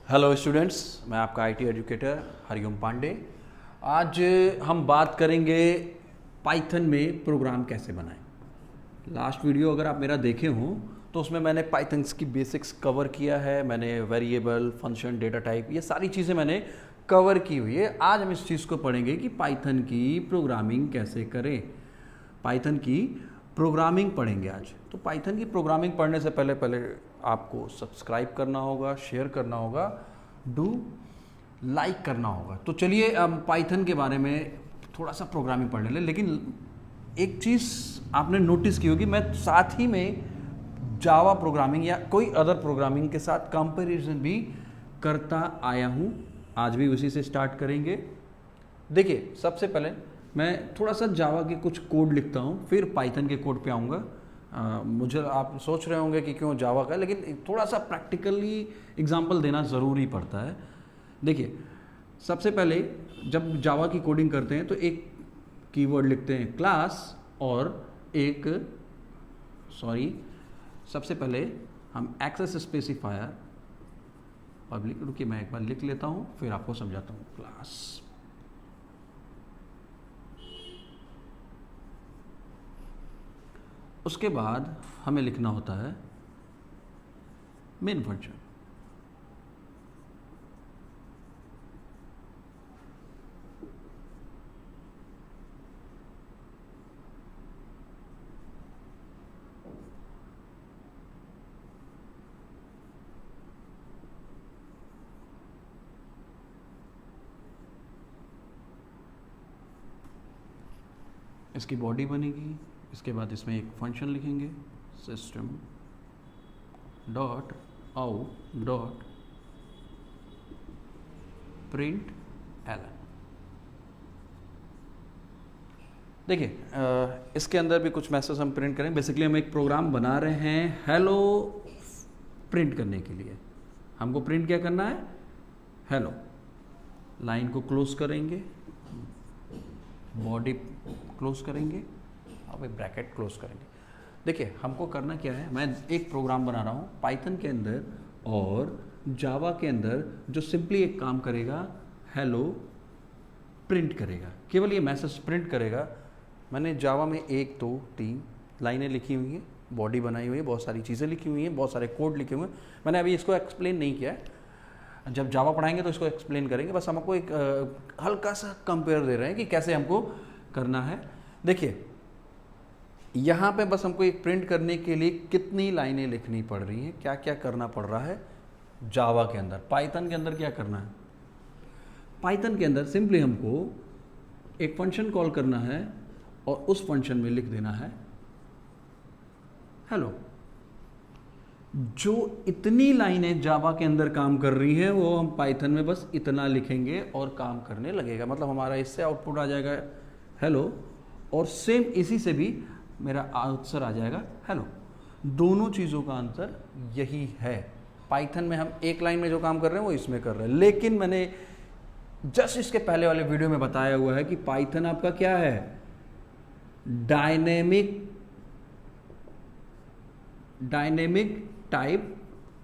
Hello students, मैं आपका IT educator Hariom Pandey. आज हम बात करेंगे पाइथन में प्रोग्राम कैसे बनाएं। लास्ट वीडियो अगर आप मेरा देखे हों तो उसमें मैंने पाइथन्स की बेसिक्स कवर किया है। मैंने वेरिएबल, फंक्शन, डेटा टाइप, ये सारी चीज़ें मैंने कवर की हुई है। आज हम इस चीज़ को पढ़ेंगे कि पाइथन की प्रोग्रामिंग कैसे करें। पाइथन की प्रोग्रामिंग पढ़ेंगे आज। तो पाइथन की प्रोग्रामिंग पढ़ने से पहले पहले आपको सब्सक्राइब करना होगा, शेयर करना होगा, डू लाइक करना होगा। तो चलिए अब पाइथन के बारे में थोड़ा सा प्रोग्रामिंग पढ़ने लें। लेकिन एक चीज़ आपने नोटिस की होगी, मैं साथ ही में जावा प्रोग्रामिंग या कोई अदर प्रोग्रामिंग के साथ कंपैरिजन भी करता आया हूँ। आज भी उसी से स्टार्ट करेंगे। देखिए, सबसे पहले मैं थोड़ा सा जावा के कुछ कोड लिखता हूँ, फिर पाइथन के कोड पे आऊँगा। मुझे आप सोच रहे होंगे कि क्यों जावा का, लेकिन थोड़ा सा प्रैक्टिकली एग्जांपल देना ज़रूरी पड़ता है। देखिए, सबसे पहले जब जावा की कोडिंग करते हैं तो एक कीवर्ड लिखते हैं क्लास और एक सबसे पहले हम एक्सेस स्पेसिफायर पब्लिक, रुकिए मैं एक बार लिख लेता हूँ फिर आपको समझाता हूँ। क्लास, उसके बाद हमें लिखना होता है मेन फंक्शन। इसकी बॉडी बनेगी। इसके बाद इसमें एक फंक्शन लिखेंगे, system dot out dot print L. देखिए, इसके अंदर भी कुछ मैसेज हम प्रिंट करें। बेसिकली हम एक प्रोग्राम बना रहे हैं हेलो प्रिंट करने के लिए। हमको प्रिंट क्या करना है? हेलो। लाइन को क्लोज करेंगे, बॉडी क्लोज करेंगे और ब्रैकेट क्लोज करेंगे। देखिए, हमको करना क्या है, मैं एक प्रोग्राम बना रहा हूँ पाइथन के अंदर और जावा के अंदर, जो सिंपली एक काम करेगा, हेलो प्रिंट करेगा। केवल ये मैसेज प्रिंट करेगा। मैंने जावा में 1 2 3 लाइनें लिखी हुई हैं, बॉडी बनाई हुई है, बहुत सारी चीज़ें लिखी हुई हैं, बहुत सारे कोड लिखे हुए हैं। मैंने अभी इसको एक्सप्लेन नहीं किया है, जब जावा पढ़ाएंगे तो इसको एक्सप्लेन करेंगे। बस हमको एक हल्का सा कंपेयर दे रहे हैं कि कैसे हमको करना है। देखिए, यहाँ पे बस हमको एक प्रिंट करने के लिए कितनी लाइनें लिखनी पड़ रही हैं, क्या क्या करना पड़ रहा है जावा के अंदर। पाइथन के अंदर क्या करना है? पाइथन के अंदर सिंपली हमको एक फंक्शन कॉल करना है और उस फंक्शन में लिख देना है हेलो। जो इतनी लाइनें जावा के अंदर काम कर रही हैं वो हम पाइथन में बस इतना लिखेंगे और काम करने लगेगा। मतलब हमारा इससे आउटपुट आ जाएगा हेलो, और सेम इसी से भी मेरा आंसर आ जाएगा हेलो। दोनों चीज़ों का आंसर यही है। पाइथन में हम एक लाइन में जो काम कर रहे हैं वो इसमें कर रहे हैं। लेकिन मैंने जस्ट इसके पहले वाले वीडियो में बताया हुआ है कि पाइथन आपका क्या है? Dynamic type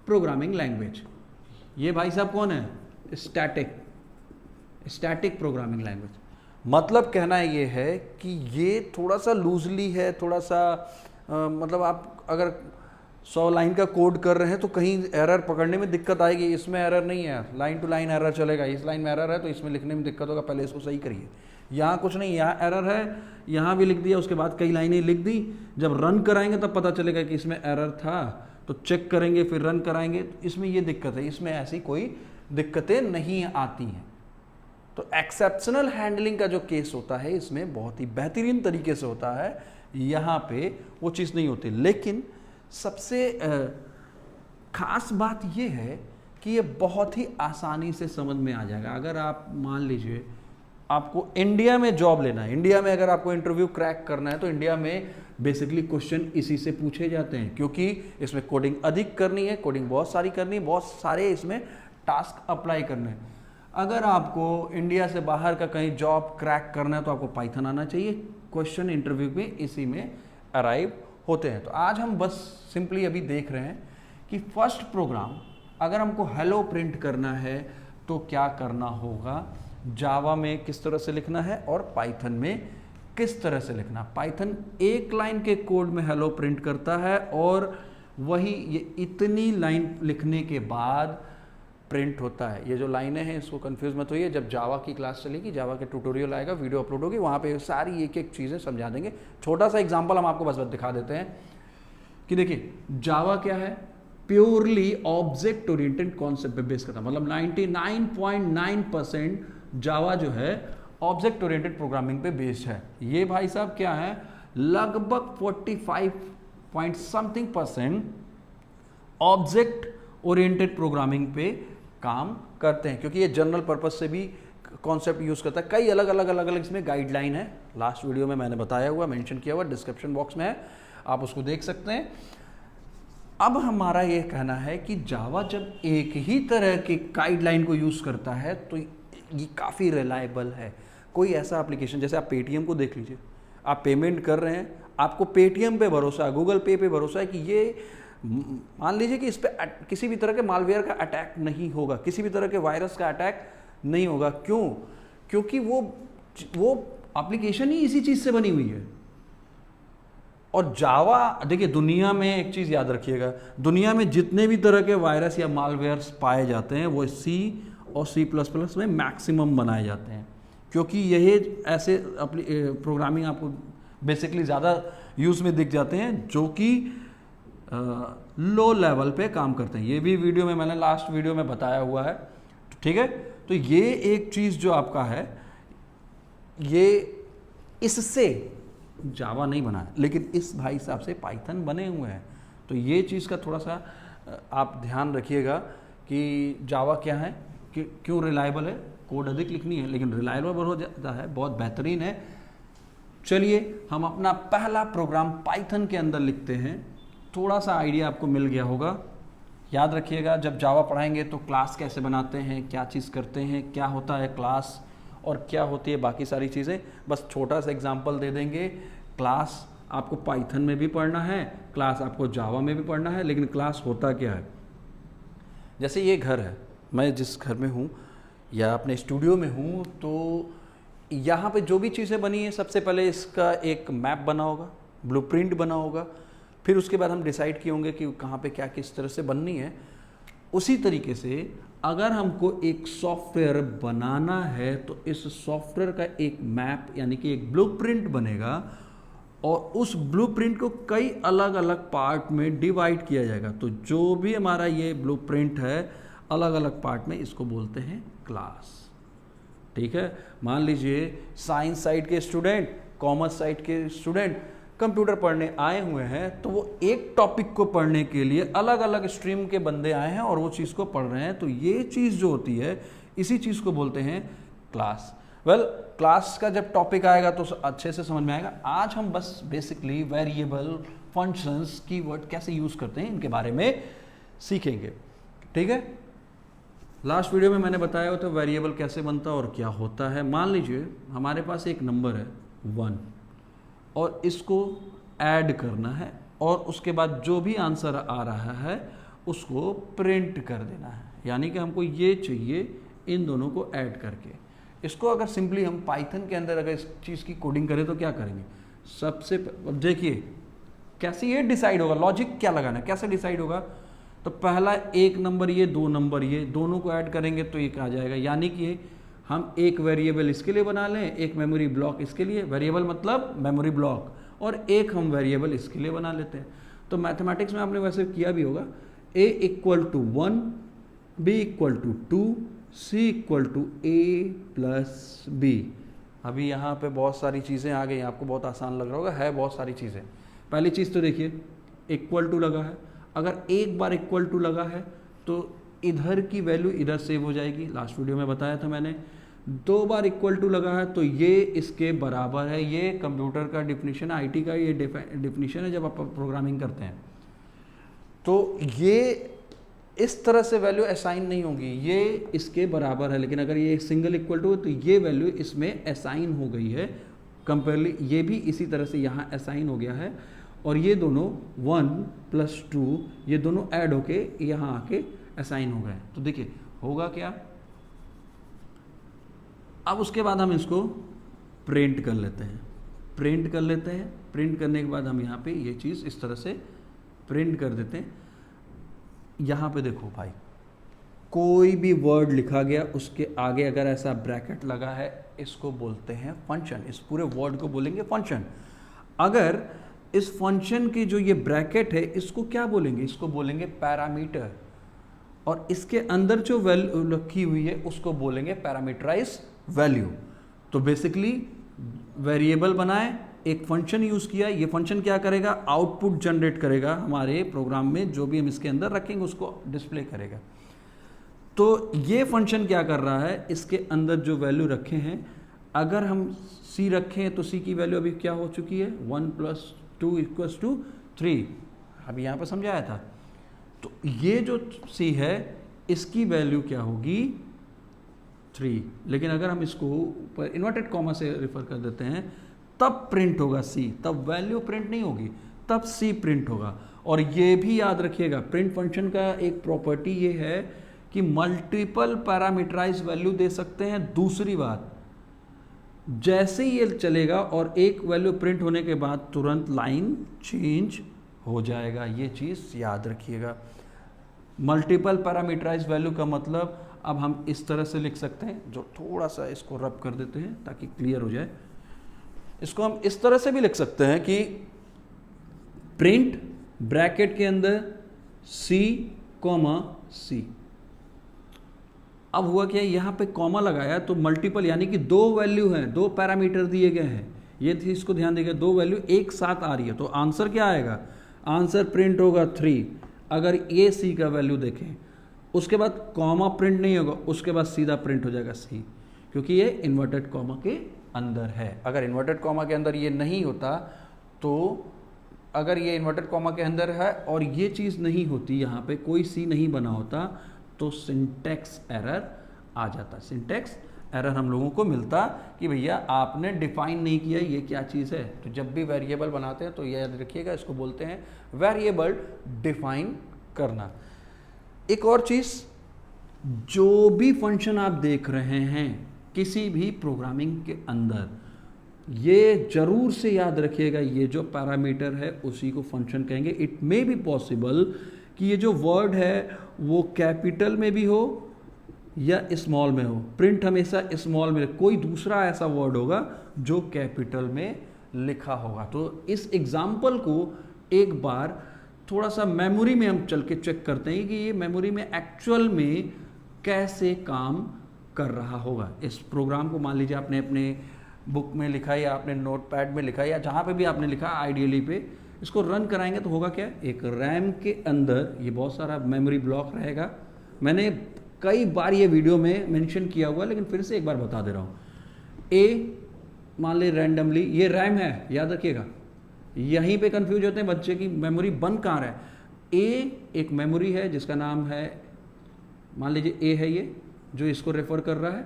programming language. ये भाई साहब कौन है? Static programming language. मतलब कहना ये है कि ये थोड़ा सा लूजली है, थोड़ा सा मतलब आप अगर 100 लाइन का कोड कर रहे हैं तो कहीं एरर पकड़ने में दिक्कत आएगी। इसमें एरर नहीं है, लाइन टू लाइन एरर चलेगा। इस लाइन में एरर है तो इसमें लिखने में दिक्कत होगा, पहले इसको सही करिए। यहाँ कुछ नहीं, यहाँ एरर है, यहाँ भी लिख दिया, उसके बाद कई लाइनें लिख दी। जब रन कराएंगे तब पता चलेगा कि इसमें एरर था, तो चेक करेंगे फिर रन कराएंगे, तो इसमें ये दिक्कत है। इसमें ऐसी कोई दिक्कतें नहीं आती हैं। तो एक्सेप्शनल हैंडलिंग का जो केस होता है इसमें बहुत ही बेहतरीन तरीके से होता है, यहाँ पे वो चीज़ नहीं होती। लेकिन सबसे खास बात ये है कि ये बहुत ही आसानी से समझ में आ जाएगा। अगर आप मान लीजिए आपको इंडिया में जॉब लेना है, इंडिया में अगर आपको इंटरव्यू क्रैक करना है, तो इंडिया में बेसिकली क्वेश्चन इसी से पूछे जाते हैं, क्योंकि इसमें कोडिंग अधिक करनी है, कोडिंग बहुत सारी करनी है, बहुत सारे इसमें टास्क अप्लाई करने हैं। अगर आपको इंडिया से बाहर का कहीं जॉब क्रैक करना है तो आपको पाइथन आना चाहिए। क्वेश्चन इंटरव्यू में इसी में अराइव होते हैं। तो आज हम बस सिंपली अभी देख रहे हैं कि फर्स्ट प्रोग्राम अगर हमको हेलो प्रिंट करना है तो क्या करना होगा, जावा में किस तरह से लिखना है और पाइथन में किस तरह से लिखना। पाइथन एक लाइन के कोड में हेलो प्रिंट करता है और वही ये इतनी लाइन लिखने के बाद प्रिंट होता है। ये जो लाइनें हैं इसको कंफ्यूज मत होइए, जब जावा की क्लास चलेगी, जावा के ट्यूटोरियल आएगा, वीडियो अपलोड होगी, वहाँ पे सारी एक एक चीज़ें समझा देंगे। छोटा सा एग्जांपल हम आपको बस दिखा देते हैं कि देखिए जावा क्या है, प्योरली ऑब्जेक्ट ओरिएंटेड कॉन्सेप्ट पे बेस करता है। मतलब 99.9% जावा जो है ऑब्जेक्ट ओरिएंटेड प्रोग्रामिंग पे बेस्ड है। ये भाई साहब क्या है, लगभग 45% ऑब्जेक्ट ओरिएंटेड प्रोग्रामिंग पे काम करते हैं, क्योंकि ये जनरल पर्पस से भी कॉन्सेप्ट यूज करता है। कई अलग अलग इसमें गाइडलाइन है, लास्ट वीडियो में मैंने बताया हुआ, मेंशन किया हुआ, डिस्क्रिप्शन बॉक्स में है, आप उसको देख सकते हैं। अब हमारा ये कहना है कि जावा जब एक ही तरह के गाइडलाइन को यूज करता है तो ये काफ़ी रिलायबल है। कोई ऐसा एप्लीकेशन, जैसे आप पेटीएम को देख लीजिए, आप पेमेंट कर रहे हैं, आपको पेटीएम पे भरोसा है, गूगल पे भरोसा है कि ये मान लीजिए कि इस पर किसी भी तरह के मालवेयर का अटैक नहीं होगा, किसी भी तरह के वायरस का अटैक नहीं होगा। क्यों? क्योंकि वो एप्लीकेशन ही इसी चीज़ से बनी हुई है। और जावा, देखिए दुनिया में एक चीज़ याद रखिएगा, दुनिया में जितने भी तरह के वायरस या मालवेयर्स पाए जाते हैं वो C और C++ में मैक्सिमम बनाए जाते हैं, क्योंकि यही ऐसे प्रोग्रामिंग आपको बेसिकली ज़्यादा यूज़ में दिख जाते हैं जो कि लो लेवल पे काम करते हैं। ये भी वीडियो में मैंने लास्ट वीडियो में बताया हुआ है, ठीक है। तो ये एक चीज़ जो आपका है, ये इससे जावा नहीं बना है, लेकिन इस भाई साहब से पाइथन बने हुए हैं। तो ये चीज़ का थोड़ा सा आप ध्यान रखिएगा कि जावा क्या है, कि क्यों रिलायबल है। कोड अधिक लिखनी है लेकिन रिलायबल बहुत ज़्यादा है, बहुत बेहतरीन है। चलिए हम अपना पहला प्रोग्राम पाइथन के अंदर लिखते हैं। थोड़ा सा आइडिया आपको मिल गया होगा। याद रखिएगा, जब जावा पढ़ाएंगे तो क्लास कैसे बनाते हैं, क्या चीज़ करते हैं, क्या होता है क्लास और क्या होती है बाकी सारी चीज़ें, बस छोटा सा एग्जांपल दे देंगे। क्लास आपको पाइथन में भी पढ़ना है, क्लास आपको जावा में भी पढ़ना है, लेकिन क्लास होता क्या है। जैसे ये घर है, मैं जिस घर में हूँ या अपने स्टूडियो में हूँ, तो यहाँ पे जो भी चीज़ें बनी है, सबसे पहले इसका एक मैप बना होगा, ब्लूप्रिंट बना होगा, फिर उसके बाद हम डिसाइड किए होंगे कि कहाँ पे क्या किस तरह से बननी है। उसी तरीके से अगर हमको एक सॉफ्टवेयर बनाना है तो इस सॉफ्टवेयर का एक मैप यानी कि एक ब्लूप्रिंट बनेगा और उस ब्लूप्रिंट को कई अलग अलग पार्ट में डिवाइड किया जाएगा। तो जो भी हमारा ये ब्लूप्रिंट है अलग अलग पार्ट में, इसको बोलते हैं क्लास, ठीक है। मान लीजिए साइंस साइड के स्टूडेंट, कॉमर्स साइड के स्टूडेंट कंप्यूटर पढ़ने आए हुए हैं, तो वो एक टॉपिक को पढ़ने के लिए अलग अलग स्ट्रीम के बंदे आए हैं और वो चीज़ को पढ़ रहे हैं। तो ये चीज़ जो होती है, इसी चीज़ को बोलते हैं क्लास। वेल, क्लास का जब टॉपिक आएगा तो अच्छे से समझ में आएगा। आज हम बस बेसिकली वेरिएबल, फंक्शंस, कीवर्ड कैसे यूज़ करते हैं इनके बारे में सीखेंगे, ठीक है। लास्ट वीडियो में मैंने बताया हो तो वेरिएबल कैसे बनता है और क्या होता है। मान लीजिए हमारे पास एक नंबर है 1 और इसको ऐड करना है और उसके बाद जो भी आंसर आ रहा है उसको प्रिंट कर देना है, यानी कि हमको ये चाहिए इन दोनों को ऐड करके। इसको अगर सिंपली हम पाइथन के अंदर अगर इस चीज़ की कोडिंग करें तो क्या करेंगे, सबसे देखिए कैसे ये डिसाइड होगा, लॉजिक क्या लगाना है, कैसे डिसाइड होगा। तो पहला एक नंबर ये, 2 नंबर ये, दोनों को ऐड करेंगे तो ये आ जाएगा। यानी कि हम एक वेरिएबल इसके लिए बना लें, एक मेमोरी ब्लॉक इसके लिए, वेरिएबल मतलब मेमोरी ब्लॉक, और एक हम वेरिएबल इसके लिए बना लेते हैं। तो मैथमेटिक्स में आपने वैसे किया भी होगा, a = 1, b = 2, c = a + b। अभी यहाँ पे बहुत सारी चीज़ें आ गई, आपको बहुत आसान लग रहा होगा, है बहुत सारी चीज़ें। पहली चीज़ तो देखिए इक्वल टू लगा है, अगर एक बार इक्वल टू लगा है तो इधर की वैल्यू इधर सेव हो जाएगी, लास्ट वीडियो में बताया था मैंने। 2 बार इक्वल टू लगा है तो ये इसके बराबर है। ये कंप्यूटर का डिफिनीशन, आईटी का ये डिफिनीशन है जब आप प्रोग्रामिंग करते हैं। तो ये इस तरह से वैल्यू असाइन नहीं होगी, ये इसके बराबर है। लेकिन अगर ये सिंगल इक्वल टू है तो ये वैल्यू इसमें असाइन हो गई है कंपेयरली, ये भी इसी तरह से यहाँ असाइन हो गया है। और ये दोनों 1 + 2 ये दोनों ऐड होके यहाँ आके असाइन हो गए। तो देखिए होगा क्या, अब उसके बाद हम इसको प्रिंट कर लेते हैं, प्रिंट कर लेते हैं। प्रिंट करने के बाद हम यहाँ पे ये चीज़ इस तरह से प्रिंट कर देते हैं। यहाँ पे देखो भाई, कोई भी वर्ड लिखा गया उसके आगे अगर ऐसा ब्रैकेट लगा है, इसको बोलते हैं फंक्शन। इस पूरे वर्ड को बोलेंगे फंक्शन। अगर इस फंक्शन की जो ये ब्रैकेट है इसको क्या बोलेंगे, इसको बोलेंगे पैरामीटर। और इसके अंदर जो वैल्यू रखी हुई है उसको बोलेंगे पैरामीटराइज वैल्यू। तो बेसिकली वेरिएबल बनाए, एक फंक्शन यूज किया, ये फंक्शन क्या करेगा, आउटपुट जनरेट करेगा हमारे प्रोग्राम में, जो भी हम इसके अंदर रखेंगे उसको डिस्प्ले करेगा। तो ये फंक्शन क्या कर रहा है, इसके अंदर जो वैल्यू रखे हैं, अगर हम c रखें तो c की वैल्यू अभी क्या हो चुकी है, 1 + 2 = 3, अभी यहाँ पर समझाया था। तो ये जो c है इसकी वैल्यू क्या होगी, 3। लेकिन अगर हम इसको ऊपर इन्वर्टेड कॉमा से रेफर कर देते हैं तब प्रिंट होगा c, तब वैल्यू प्रिंट नहीं होगी, तब c प्रिंट होगा। और ये भी याद रखिएगा, प्रिंट फंक्शन का एक प्रॉपर्टी ये है कि मल्टीपल पैरामीटराइज वैल्यू दे सकते हैं। दूसरी बात, जैसे ही ये चलेगा और एक वैल्यू प्रिंट होने के बाद तुरंत लाइन चेंज हो जाएगा, ये चीज़ याद रखिएगा। मल्टीपल पैरामीटराइज वैल्यू का मतलब अब हम इस तरह से लिख सकते हैं, जो थोड़ा सा इसको रब कर देते हैं ताकि क्लियर हो जाए। इसको हम इस तरह से भी लिख सकते हैं कि प्रिंट ब्रैकेट के अंदर c, c। अब हुआ क्या, यहाँ पे कॉमा लगाया तो मल्टीपल यानी कि 2 वैल्यू हैं, 2 पैरामीटर दिए गए हैं। ये थी, इसको ध्यान देगा, 2 वैल्यू एक साथ आ रही है। तो आंसर क्या आएगा, आंसर प्रिंट होगा 3। अगर ये c का वैल्यू देखें, उसके बाद कॉमा प्रिंट नहीं होगा, उसके बाद सीधा प्रिंट हो जाएगा c, क्योंकि ये इन्वर्टेड कॉमा के अंदर है। अगर इन्वर्टेड कॉमा के अंदर ये नहीं होता, तो अगर ये इन्वर्टेड कॉमा के अंदर है और ये चीज़ नहीं होती, यहाँ पे कोई c नहीं बना होता, तो सिंटैक्स एरर आ जाता। सिंटैक्स एरर हम लोगों को मिलता कि भैया आपने डिफाइन नहीं किया ये क्या चीज़ है। तो जब भी वेरिएबल बनाते हैं तो ये याद रखिएगा, इसको बोलते हैं वेरिएबल डिफाइन करना। एक और चीज़, जो भी फंक्शन आप देख रहे हैं किसी भी प्रोग्रामिंग के अंदर, ये जरूर से याद रखिएगा, ये जो पैरामीटर है उसी को फंक्शन कहेंगे। इट मे बी पॉसिबल कि ये जो वर्ड है वो कैपिटल में भी हो या स्मॉल में हो। प्रिंट हमेशा स्मॉल में, कोई दूसरा ऐसा वर्ड होगा जो कैपिटल में लिखा होगा। तो इस एग्जाम्पल को एक बार थोड़ा सा मेमोरी में हम चल के चेक करते हैं कि ये मेमोरी में एक्चुअल में कैसे काम कर रहा होगा। इस प्रोग्राम को मान लीजिए आपने अपने बुक में लिखा या आपने नोटपैड में लिखा या जहाँ पे भी आपने लिखा, आइडियली पे इसको रन कराएंगे तो होगा क्या, एक रैम के अंदर ये बहुत सारा मेमोरी ब्लॉक रहेगा। मैंने कई बार ये वीडियो में मेंशन किया हुआ, लेकिन फिर से एक बार बता दे रहा हूँ। ए मान ले रैंडमली ये रैम है, याद रखिएगा, यहीं पे कंफ्यूज होते हैं बच्चे की मेमोरी बन कहाँ रहा है। ए एक मेमोरी है जिसका नाम है, मान लीजिए ए है ये जो इसको रेफर कर रहा है।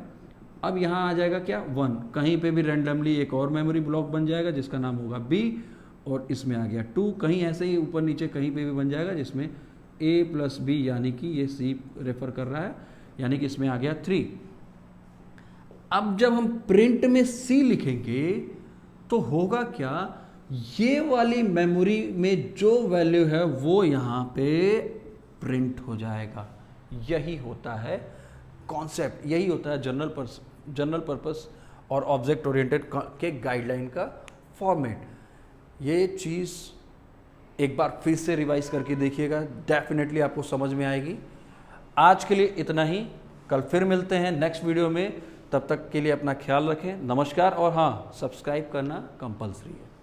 अब यहाँ आ जाएगा क्या, 1, कहीं पे भी रैंडमली एक और मेमोरी ब्लॉक बन जाएगा जिसका नाम होगा बी, और इसमें आ गया 2, कहीं ऐसे ही ऊपर नीचे कहीं पे भी बन जाएगा जिसमें a + b यानी कि ये c रेफर कर रहा है, यानी कि इसमें आ गया 3। अब जब हम प्रिंट में c लिखेंगे तो होगा क्या, ये वाली मेमोरी में जो वैल्यू है वो यहाँ पे प्रिंट हो जाएगा। यही होता है कॉन्सेप्ट, यही होता है जनरल पर्पस और ऑब्जेक्ट ओरिएंटेड के गाइडलाइन का फॉर्मेट। ये चीज़ एक बार फिर से रिवाइज करके देखिएगा, डेफिनेटली आपको समझ में आएगी। आज के लिए इतना ही, कल फिर मिलते हैं नेक्स्ट वीडियो में। तब तक के लिए अपना ख्याल रखें, नमस्कार। और हाँ, सब्सक्राइब करना कंपलसरी है।